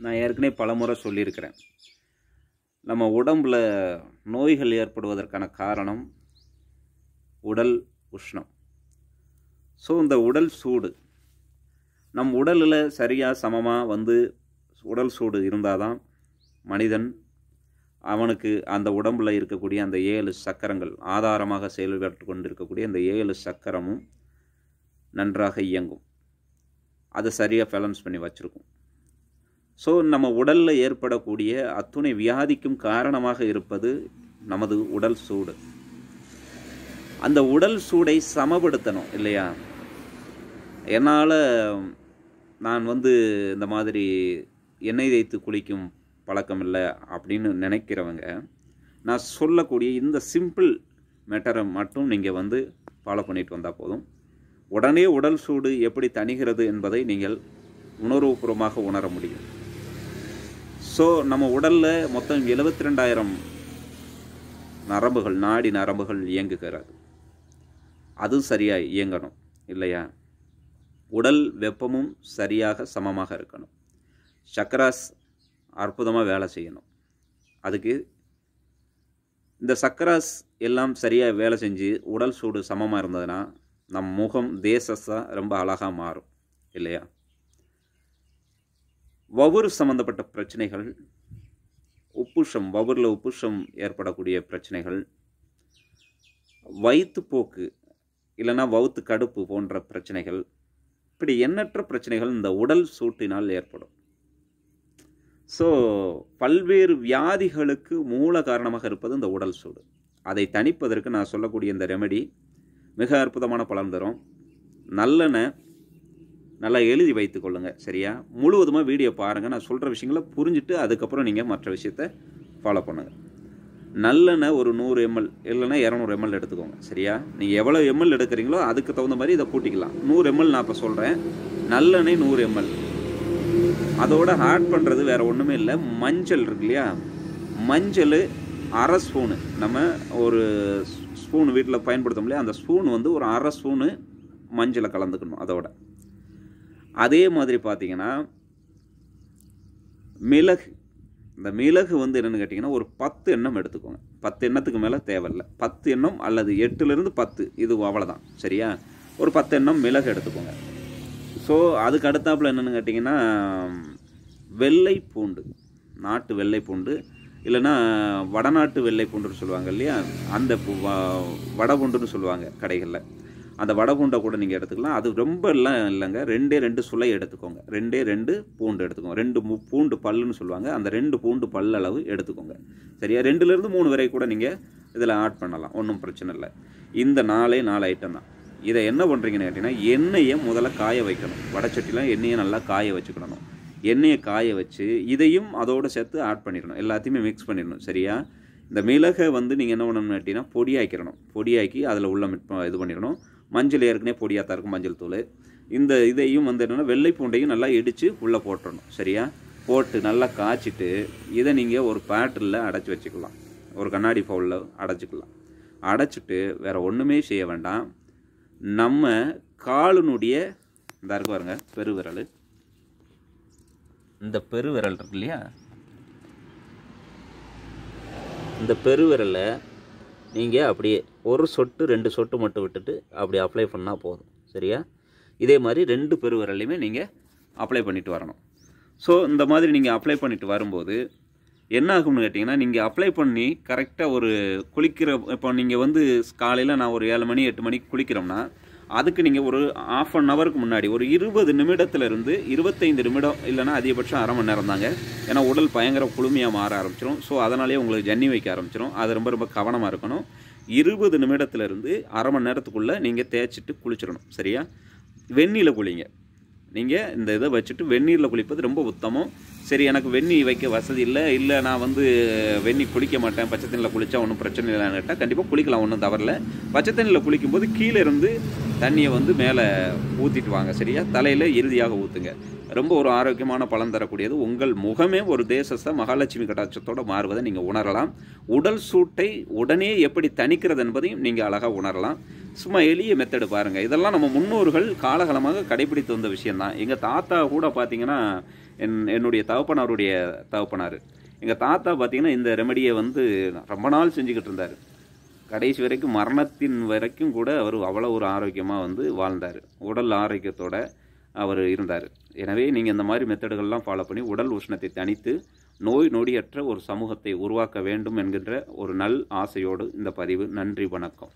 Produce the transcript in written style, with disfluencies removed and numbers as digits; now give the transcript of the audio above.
நான் ஏற்கனவே பலமுறை சொல்லியிருக்கிறேன். நம்ம உடம்புல நோய்கள் ஏற்படுவதற்கான காரணம் உடல் உஷ்ணம். ஸோ இந்த உடல் சூடு நம் உடலில் சரியாக சமமாக உடல் சூடு இருந்தால் தான் மனிதன் அவனுக்கு அந்த உடம்பில் இருக்கக்கூடிய அந்த 7 சக்கரங்கள் ஆதாரமாக செயல்பட்டு கொண்டு இருக்கக்கூடிய அந்த 7 சக்கரமும் நன்றாக இயங்கும். அதை சரியாக பேலன்ஸ் பண்ணி வச்சுருக்கும். ஸோ நம்ம உடலில் ஏற்படக்கூடிய அத்துணை வியாதிக்கும் காரணமாக இருப்பது நமது உடல் சூடு. அந்த உடல் சூடை சமப்படுத்தணும் இல்லையா? என்னால் நான் இந்த மாதிரி எண்ணெய் தேய்த்து குளிக்கும் பழக்கம் இல்லை அப்படின்னு நினைக்கிறவங்க, நான் சொல்லக்கூடிய இந்த சிம்பிள் மேட்டரை மட்டும் நீங்கள் ஃபாலோ பண்ணிட்டு வந்தால் போதும். உடனே உடல் சூடு எப்படி தணிகிறது என்பதை நீங்கள் உணர்வுபூர்வமாக உணர முடியும். ஸோ நம்ம உடலில் மொத்தம் 72,000 நரம்புகள், நாடி நரம்புகள் இயங்குகிறது. அதுவும் சரியாக இயங்கணும் இல்லையா? உடல் வெப்பமும் சரியாக சமமாக இருக்கணும். சக்கராஸ் அற்புதமாக வேலை செய்யணும். அதுக்கு இந்த சக்கராஸ் எல்லாம் சரியாக வேலை செஞ்சு உடல் சூடு சமமாக இருந்ததுன்னா நம் முகம் தேசஸாக ரொம்ப அழகாக மாறும் இல்லையா? வவுறு சம்பந்தப்பட்ட பிரச்சனைகள், உப்புஷம், வவுரில் உப்புஷம் ஏற்படக்கூடிய பிரச்சனைகள், வயிற்றுப்போக்கு இல்லைன்னா வவுத்து கடுப்பு போன்ற பிரச்சனைகள், இப்படி எண்ணற்ற பிரச்சனைகள் இந்த உடல் சூட்டினால் ஏற்படும். ஸோ பல்வேறு வியாதிகளுக்கு மூல காரணமாக இருப்பது இந்த உடல் சூடு. அதை தணிப்பதற்கு நான் சொல்லக்கூடிய இந்த ரெமெடி மிக அற்புதமான பலன் தரும். நல்லெண்ணெய் நல்லா எழுதி வைத்து கொள்ளுங்கள் சரியா? முழுவதுமாக வீடியோ பாருங்கள். நான் சொல்கிற விஷயங்களை புரிஞ்சுட்டு அதுக்கப்புறம் நீங்கள் மற்ற விஷயத்தை ஃபாலோ பண்ணுங்கள். நல்லெண்ணெய் ஒரு 100 ml இல்லைன்னா 200 ml எடுத்துக்கோங்க சரியா? நீங்கள் எவ்வளோ ml எடுக்கிறீங்களோ அதுக்கு தகுந்த மாதிரி இதை கூட்டிக்கலாம். 100 ml நான் இப்போ சொல்கிறேன். நல்லெண்ணெய் 100 ml. அதோட ஆட் பண்ணுறது வேறு ஒன்றுமே இல்லை, மஞ்சள் இருக்கு இல்லையா? மஞ்சள் அரை ஸ்பூனு, நம்ம ஒரு ஸ்பூன் வீட்டில் பயன்படுத்தோம் இல்லையா? அந்த ஸ்பூன் ஒரு அரை ஸ்பூனு மஞ்சளை கலந்துக்கணும். அதோட அதே மாதிரி பார்த்தீங்கன்னா மிளகு, இந்த மிளகு என்னென்னு கேட்டிங்கன்னா ஒரு 10 எண்ணம் எடுத்துக்கோங்க. 10 எண்ணத்துக்கு மேலே தேவையில்லை. 10 எண்ணம் அல்லது 8லேருந்து 10, இது அவ்வளோதான் சரியா? ஒரு 10 எண்ணம் மிளகு எடுத்துக்கோங்க. ஸோ அதுக்கு அடுத்தாப்புல என்னென்னு கேட்டிங்கன்னா வெள்ளை பூண்டு, நாட்டு வெள்ளை பூண்டு இல்லைன்னா வடநாட்டு வெள்ளை பூண்டுன்னு சொல்லுவாங்க இல்லையா? அந்த வடை பூண்டுன்னு சொல்லுவாங்க கடைகளில். அந்த வடை பூண்டை கூட நீங்கள் எடுத்துக்கலாம். அது ரொம்ப எல்லாம் இல்லைங்க, 2 சுளை எடுத்துக்கோங்க. 2 பூண்டு எடுத்துக்கோங்க. 2 பூண்டு பல்லுன்னு சொல்லுவாங்க. அந்த 2 பூண்டு பல் அளவு எடுத்துக்கோங்க சரியா? 2லேருந்து 3 வரை கூட நீங்கள் இதில் ஆட் பண்ணலாம், ஒன்றும் பிரச்சனை இல்லை. இந்த 4 ஐட்டம் தான். இதை என்ன பண்ணுறீங்கன்னு கேட்டிங்கன்னா எண்ணெயை முதல்ல காய வைக்கணும். வடைச்சட்டிலாம் எண்ணெயை நல்லா காய வச்சுக்கணும். எண்ணெயை காய வச்சு இதையும் அதோடு சேர்த்து ஆட் பண்ணிடணும். எல்லாத்தையுமே மிக்ஸ் பண்ணிடணும் சரியா? இந்த மிளகை நீங்கள் என்ன பண்ணணும்னு கேட்டிங்கன்னா பொடியாக்கிடணும். பொடியாக்கி அதில் உள்ள இது பண்ணிடணும். மஞ்சள் ஏற்கனவே பொடியாக தான் இருக்கும், மஞ்சள் தூள். இந்த இதையும் என்னென்னா வெள்ளை பூண்டையும் நல்லா இடித்து உள்ளே போட்டுடணும் சரியா? போட்டு நல்லா காய்ச்சிட்டு இதை நீங்கள் ஒரு பேட்டரில் அடைச்சி வச்சுக்கலாம். ஒரு கண்ணாடி பவுலில் அடைச்சிக்கலாம். அடைச்சிட்டு வேறு ஒன்றுமே செய்ய வேண்டாம். நம்ம காலினுடைய இந்த இருக்கு பாருங்க பெருவிரல், இந்த பெருவிரல் இருக்கு இல்லையா? இந்த பெருவிரலை நீங்கள் அப்படியே ஒரு சொட்டு 2 சொட்டு மட்டும் விட்டுட்டு அப்படி அப்ளை பண்ணால் போதும் சரியா? இதே மாதிரி 2 பெருவிரலையுமே நீங்கள் அப்ளை பண்ணிட்டு வரணும். ஸோ இந்த மாதிரி நீங்கள் அப்ளை பண்ணிட்டு வரும்போது என்ன ஆகும்னு கேட்டிங்கன்னா, நீங்கள் அப்ளை பண்ணி கரெக்டாக ஒரு குளிக்கிற, இப்போ நீங்கள் காலையில் நான் ஒரு 7 மணி 8 மணிக்கு குளிக்கிறோம்னா அதுக்கு நீங்கள் ஒரு ½ அன் ஹவருக்கு முன்னாடி ஒரு 20 நிமிடத்துலேருந்து 25 நிமிடம் இல்லைனா அதிகபட்சம் அரை மணி நேரம் தாங்க. ஏன்னா உடல் பயங்கர குளுமையாக மாற ஆரம்பிச்சிடும். ஸோ அதனாலே உங்களுக்கு ஜன்னி வைக்க ஆரம்பிச்சிடும். அது ரொம்ப ரொம்ப கவனமாக இருக்கணும். 20 நிமிடத்துலேருந்து அரை மணி நேரத்துக்குள்ளே நீங்கள் தேய்ச்சிட்டு குளிச்சிடணும் சரியா? வெந்நீரில் குளிங்க. நீங்கள் இந்த இதை வச்சுட்டு வெந்நீரில் குளிப்பது ரொம்ப உத்தமம். சரி, எனக்கு வெந்நீர் வைக்க வசதி இல்லை நான் வெந்நீர் குளிக்க மாட்டேன், பச்சை தண்ணியில் குளித்தா ஒன்றும் பிரச்சனை இல்லைன்னு கேட்டால் கண்டிப்பாக குளிக்கலாம், ஒன்றும் தவறில்லை. பச்சை தண்ணியில் குளிக்கும்போது கீழே இருந்து தண்ணியை மேலே ஊற்றிட்டு வாங்க சரியா? தலையில் இறுதியாக ஊற்றுங்க. ரொம்ப ஒரு ஆரோக்கியமான பலன் தரக்கூடியது. உங்கள் முகமே ஒரு தேசத்தை மகாலட்சுமி கடாட்சத்தோடு மாறுவதை நீங்கள் உணரலாம். உடல் சூட்டை உடனே எப்படி தணிக்கிறது என்பதையும் நீங்கள் அழகாக உணரலாம். சும்மா எளிய மெத்தடு பாருங்கள். இதெல்லாம் நம்ம முன்னோர்கள் காலகாலமாக கடைபிடித்து வந்த விஷயந்தான். எங்கள் தாத்தா கூட பார்த்தீங்கன்னா என்னுடைய தகப்பனாருடைய தகப்பனார். எங்கள் தாத்தா பார்த்திங்கன்னா இந்த ரெமடியை வந்து ரொம்ப நாள் செஞ்சுக்கிட்டு இருந்தார். கடைசி வரைக்கும் மரணத்தின் வரைக்கும் கூட அவர் அவ்வளோ ஒரு ஆரோக்கியமாக வந்து வாழ்ந்தார். உடல் ஆரோக்கியத்தோடு அவர் இருந்தார். எனவே நீங்கள் இந்த மாதிரி மெத்தடுகள்லாம் ஃபாலோ பண்ணி உடல் உஷ்ணத்தை தணித்து நோய் நொடியற்ற ஒரு சமூகத்தை உருவாக்க வேண்டும் என்கின்ற ஒரு நல் ஆசையோடு இந்த பதிவு. நன்றி, வணக்கம்.